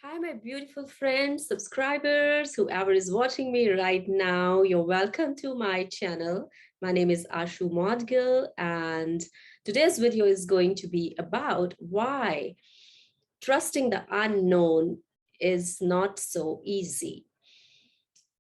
Hi, my beautiful friends, subscribers, whoever is watching me right now, you're welcome to my channel. My name is Ashoo Modgil, and today's video is going to be about why trusting the unknown is not so easy.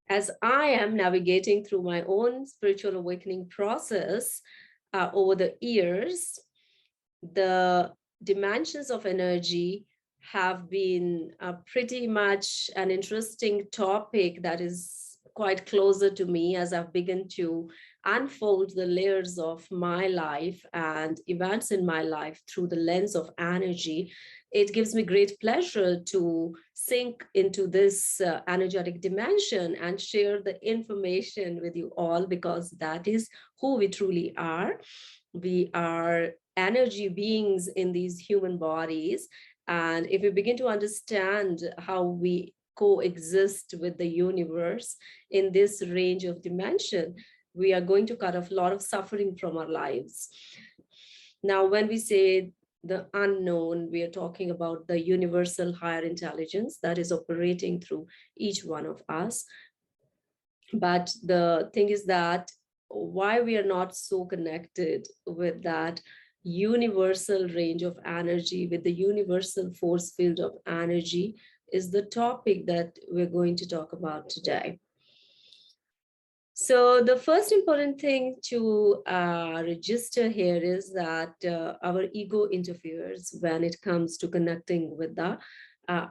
As I am navigating through my own spiritual awakening process over the years, the dimensions of energy have been pretty much an interesting topic that is quite closer to me as I've begun to unfold the layers of my life and events in my life through the lens of energy. It gives me great pleasure to sink into this energetic dimension and share the information with you all, because that is who we truly are. We are energy beings in these human bodies. And if we begin to understand how we coexist with the universe in this range of dimension, we are going to cut off a lot of suffering from our lives. Now, when we say the unknown, we are talking about the universal higher intelligence that is operating through each one of us. But the thing is that why we are not so connected with that universal range of energy, with the universal force field of energy, is the topic that we're going to talk about today. So the first important thing to register here is that our ego interferes when it comes to connecting with the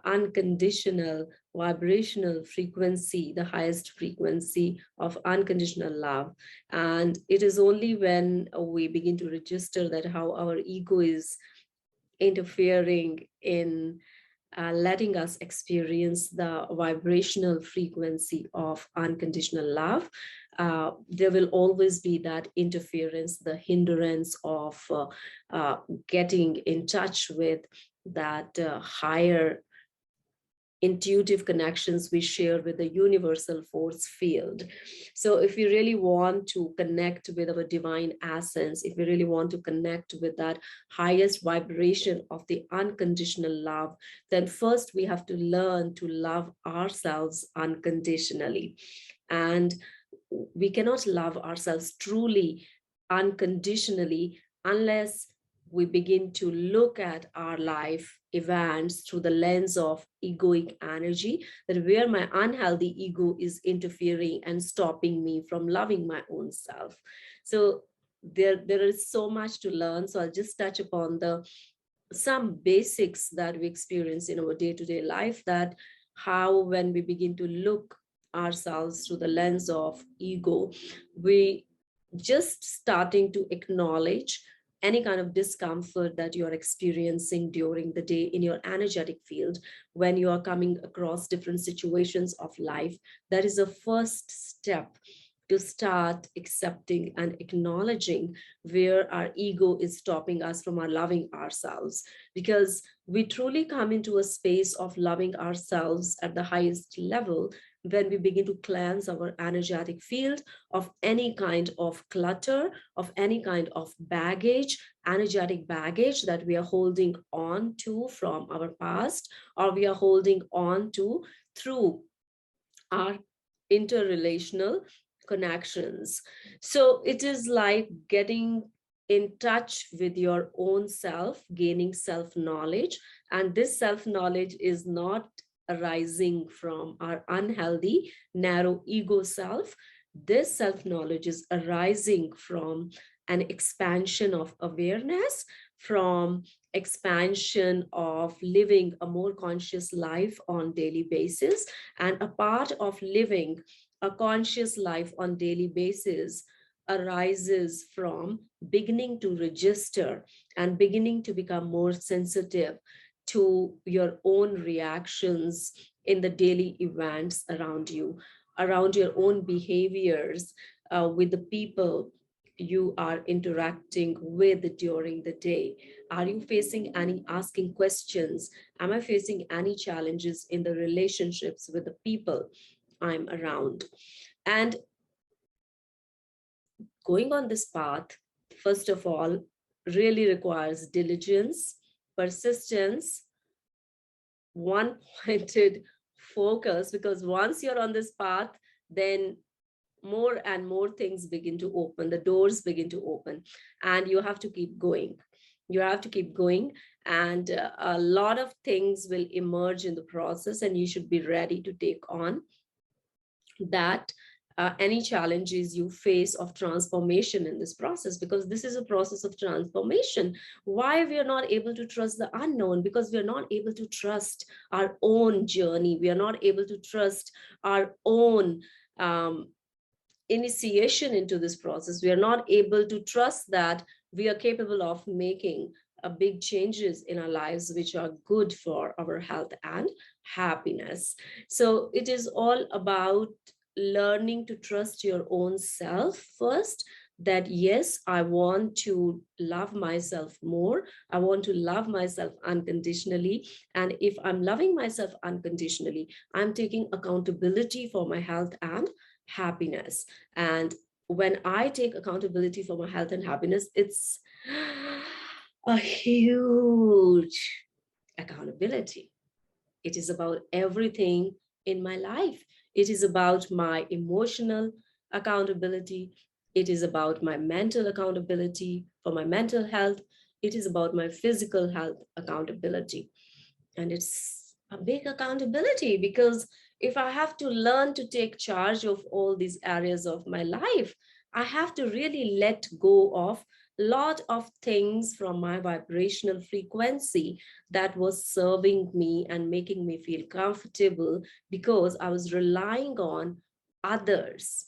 unconditional vibrational frequency, the highest frequency of unconditional love. And it is only when we begin to register that how our ego is interfering in letting us experience the vibrational frequency of unconditional love. There will always be that interference, the hindrance of getting in touch with that higher intuitive connections we share with the universal force field. So if we really want to connect with our divine essence, if we really want to connect with that highest vibration of the unconditional love, then first we have to learn to love ourselves unconditionally. And we cannot love ourselves truly unconditionally unless we begin to look at our life events through the lens of egoic energy, that where my unhealthy ego is interfering and stopping me from loving my own self. So there is so much to learn. So I'll just touch upon some basics that we experience in our day-to-day life, that how when we begin to look ourselves through the lens of ego, we just starting to acknowledge any kind of discomfort that you're experiencing during the day in your energetic field when you are coming across different situations of life. That is the first step to start accepting and acknowledging where our ego is stopping us from our loving ourselves, because we truly come into a space of loving ourselves at the highest level when we begin to cleanse our energetic field of any kind of clutter, of any kind of baggage, energetic baggage that we are holding on to from our past, or we are holding on to through our interrelational connections. So it is like getting in touch with your own self, gaining self-knowledge. And this self-knowledge is not arising from our unhealthy, narrow ego self. This self-knowledge is arising from an expansion of awareness, from expansion of living a more conscious life on daily basis. And a part of living a conscious life on daily basis arises from beginning to register and beginning to become more sensitive to your own reactions in the daily events around you, around your own behaviors with the people you are interacting with during the day. Are you facing any asking questions? Am I facing any challenges in the relationships with the people I'm around? And going on this path, first of all, really requires diligence, persistence, one pointed focus, because once you're on this path, then more and more things begin to open, the doors begin to open, and you have to keep going. You have to keep going, and a lot of things will emerge in the process, and you should be ready to take on that, any challenges you face of transformation in this process, because this is a process of transformation. Why we are not able to trust the unknown? Because we are not able to trust our own journey. We are not able to trust our own initiation into this process. We are not able to trust that we are capable of making big changes in our lives, which are good for our health and happiness. So it is all about learning to trust your own self first, that yes, I want to love myself more. I want to love myself unconditionally. And if I'm loving myself unconditionally, I'm taking accountability for my health and happiness. And when I take accountability for my health and happiness, it's a huge accountability. It is about everything in my life. It is about my emotional accountability. It is about my mental accountability for my mental health. It is about my physical health accountability. And it's a big accountability, because if I have to learn to take charge of all these areas of my life, I have to really let go of a lot of things from my vibrational frequency that was serving me and making me feel comfortable, because I was relying on others.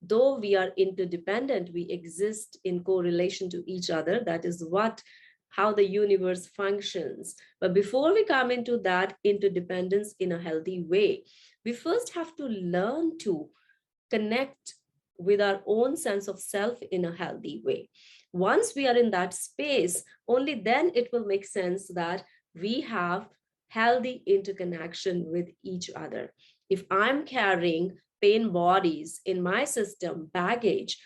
Though we are interdependent, we exist in correlation to each other. That is what how the universe functions. But before we come into that interdependence in a healthy way, we first have to learn to connect with our own sense of self in a healthy way. Once we are in that space, only then it will make sense that we have healthy interconnection with each other. If I'm carrying pain bodies in my system, baggage,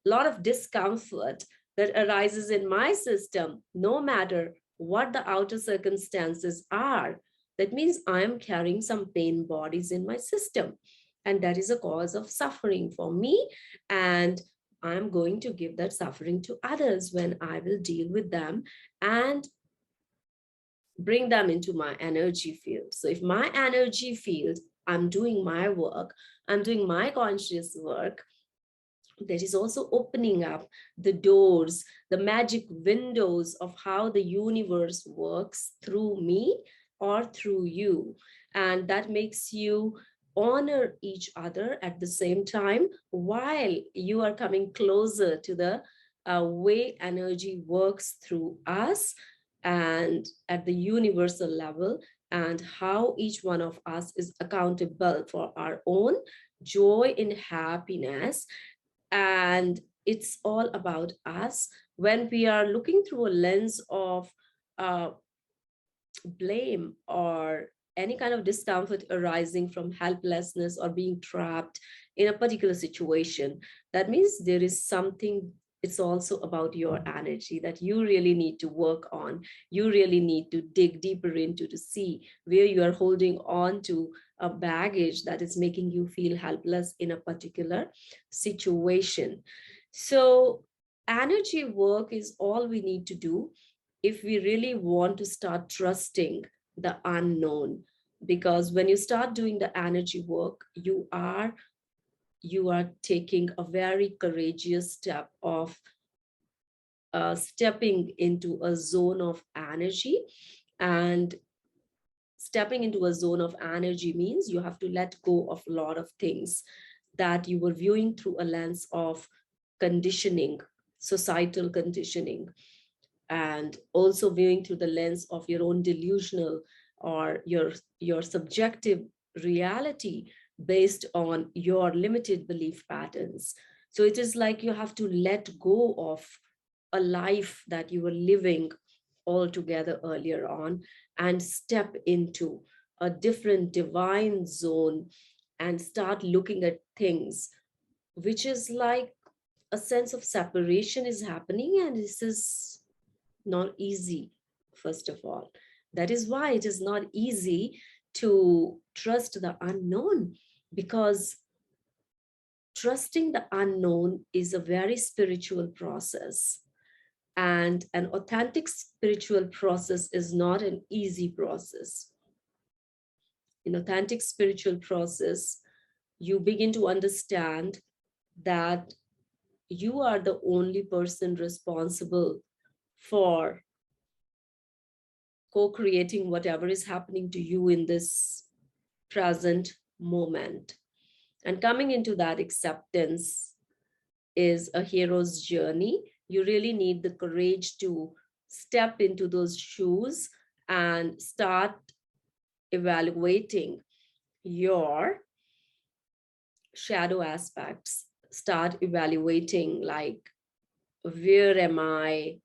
a lot of discomfort that arises in my system, no matter what the outer circumstances are, that means I am carrying some pain bodies in my system. And that is a cause of suffering for me. And I'm going to give that suffering to others when I will deal with them and bring them into my energy field. So if my energy field, I'm doing my work, I'm doing my conscious work, that is also opening up the doors, the magic windows of how the universe works through me or through you. And that makes you honor each other at the same time, while you are coming closer to the way energy works through us and at the universal level, and how each one of us is accountable for our own joy and happiness. And it's all about us. When we are looking through a lens of uh, blame or any kind of discomfort arising from helplessness or being trapped in a particular situation, that means there is something. It's also about your energy that you really need to work on. You really need to dig deeper into to see where you are holding on to a baggage that is making you feel helpless in a particular situation. So energy work is all we need to do if we really want to start trusting the unknown. Because when you start doing the energy work, you are taking a very courageous step of stepping into a zone of energy. And stepping into a zone of energy means you have to let go of a lot of things that you were viewing through a lens of conditioning, societal conditioning, and also viewing through the lens of your own delusional or your subjective reality based on your limited belief patterns. So it is like you have to let go of a life that you were living altogether earlier on and step into a different divine zone and start looking at things, which is like a sense of separation is happening. And this is not easy, first of all. That is why it is not easy to trust the unknown, because trusting the unknown is a very spiritual process. And an authentic spiritual process is not an easy process. In authentic spiritual process, you begin to understand that you are the only person responsible for co-creating whatever is happening to you in this present moment. And coming into that acceptance is a hero's journey. You really need the courage to step into those shoes and start evaluating your shadow aspects. Start evaluating, like, where am I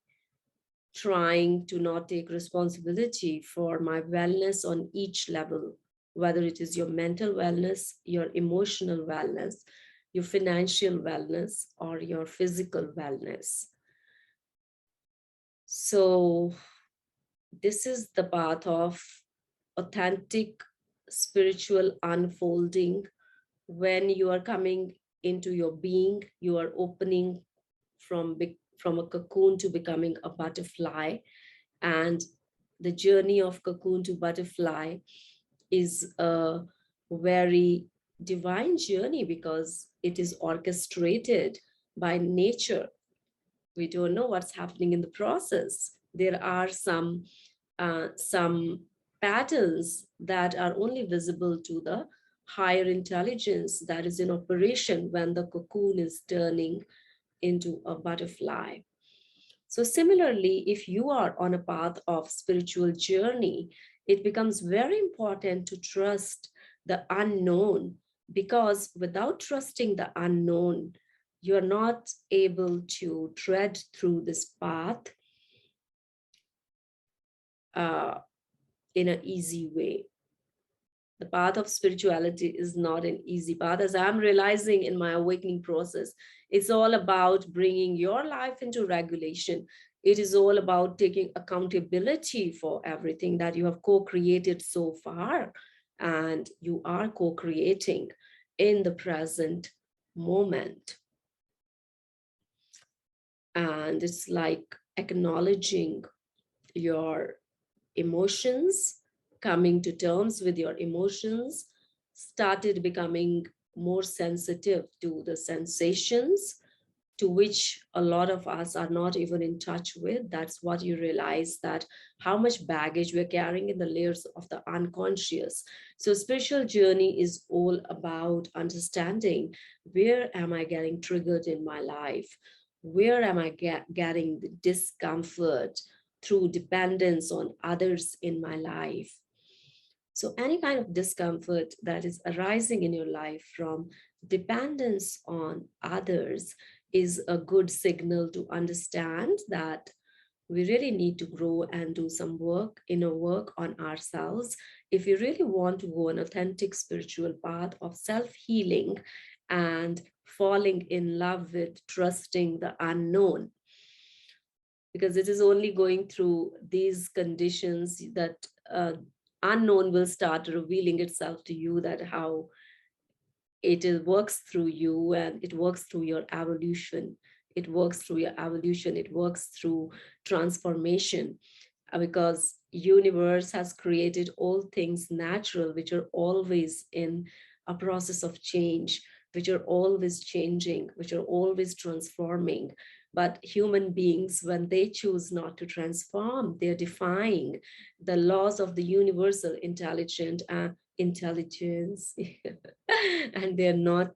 trying to not take responsibility for my wellness on each level, whether it is your mental wellness, your emotional wellness, your financial wellness, or your physical wellness. So this is the path of authentic spiritual unfolding. When you are coming into your being, you are opening from a cocoon to becoming a butterfly. And the journey of cocoon to butterfly is a very divine journey, because it is orchestrated by nature. We don't know what's happening in the process. There are some patterns that are only visible to the higher intelligence that is in operation when the cocoon is turning into a butterfly. So similarly, if you are on a path of spiritual journey, it becomes very important to trust the unknown, because without trusting the unknown, you're not able to tread through this path uh, in an easy way. The path of spirituality is not an easy path, as I'm realizing in my awakening process. It's all about bringing your life into regulation. It is all about taking accountability for everything that you have co-created so far, and you are co-creating in the present moment. And it's like acknowledging your emotions, coming to terms with your emotions, started becoming more sensitive to the sensations, to which a lot of us are not even in touch with. That's what you realize, that how much baggage we're carrying in the layers of the unconscious. So spiritual journey is all about understanding, where am I getting triggered in my life? Where am I getting the discomfort through dependence on others in my life? So any kind of discomfort that is arising in your life from dependence on others is a good signal to understand that we really need to grow and do some work, inner work on ourselves, if we really want to go an authentic spiritual path of self-healing and falling in love with trusting the unknown. Because it is only going through these conditions that unknown will start revealing itself to you, that how works through you, and it works through your evolution. It works through your evolution. It works through transformation, because universe has created all things natural, which are always in a process of change, which are always changing, which are always transforming. But human beings, when they choose not to transform, they're defying the laws of the universal intelligence and they're not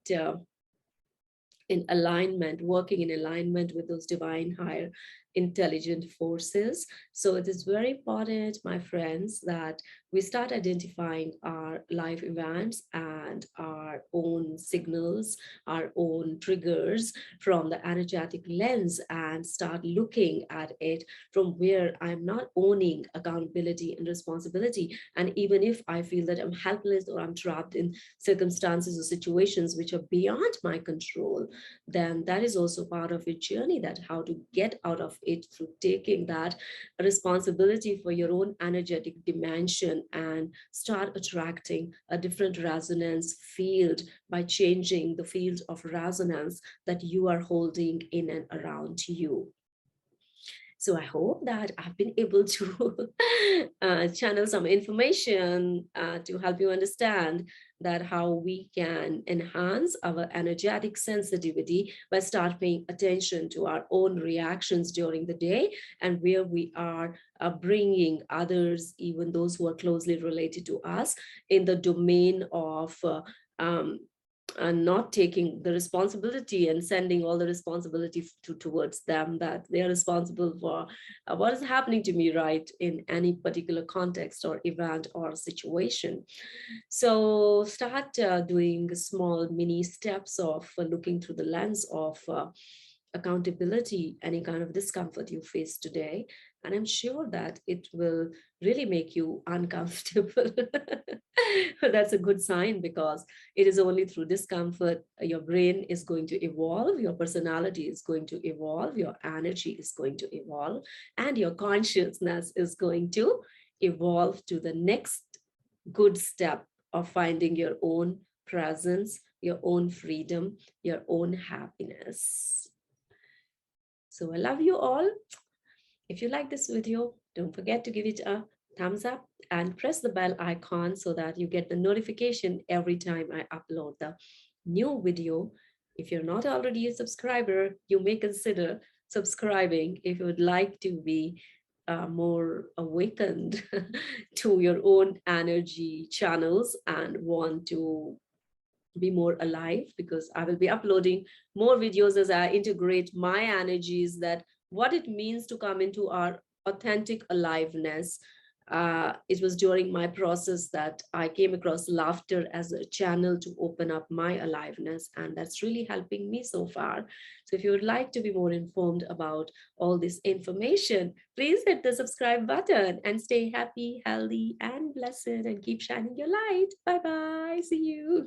in alignment, working in alignment with those divine higher intelligent forces. So it is very important, my friends, that we start identifying our life events and our own signals, our own triggers from the energetic lens, and start looking at it from where I'm not owning accountability and responsibility. And even if I feel that I'm helpless or I'm trapped in circumstances or situations which are beyond my control, then that is also part of your journey, that how to get out of it through taking that responsibility for your own energetic dimension and start attracting a different resonance field by changing the field of resonance that you are holding in and around you. So I hope that I've been able to channel some information to help you understand that how we can enhance our energetic sensitivity by start paying attention to our own reactions during the day, and where we are bringing others, even those who are closely related to us, in the domain of um, and not taking the responsibility and sending all the responsibility towards them, that they are responsible for what is happening to me, right, in any particular context or event or situation. So start doing small mini steps of looking through the lens of accountability, any kind of discomfort you face today. And I'm sure that it will really make you uncomfortable. That's a good sign, because it is only through discomfort your brain is going to evolve, your personality is going to evolve, your energy is going to evolve, and your consciousness is going to evolve to the next good step of finding your own presence, your own freedom, your own happiness. So I love you all. If you like this video, don't forget to give it a thumbs up and press the bell icon so that you get the notification every time I upload the new video. If you're not already a subscriber, you may consider subscribing if you would like to be more awakened to your own energy channels and want to be more alive, because I will be uploading more videos as I integrate my energies, that what it means to come into our authentic aliveness. It was during my process that I came across laughter as a channel to open up my aliveness, and that's really helping me so far. So if you would like to be more informed about all this information, please hit the subscribe button and stay happy, healthy, and blessed, and keep shining your light. Bye bye. See you.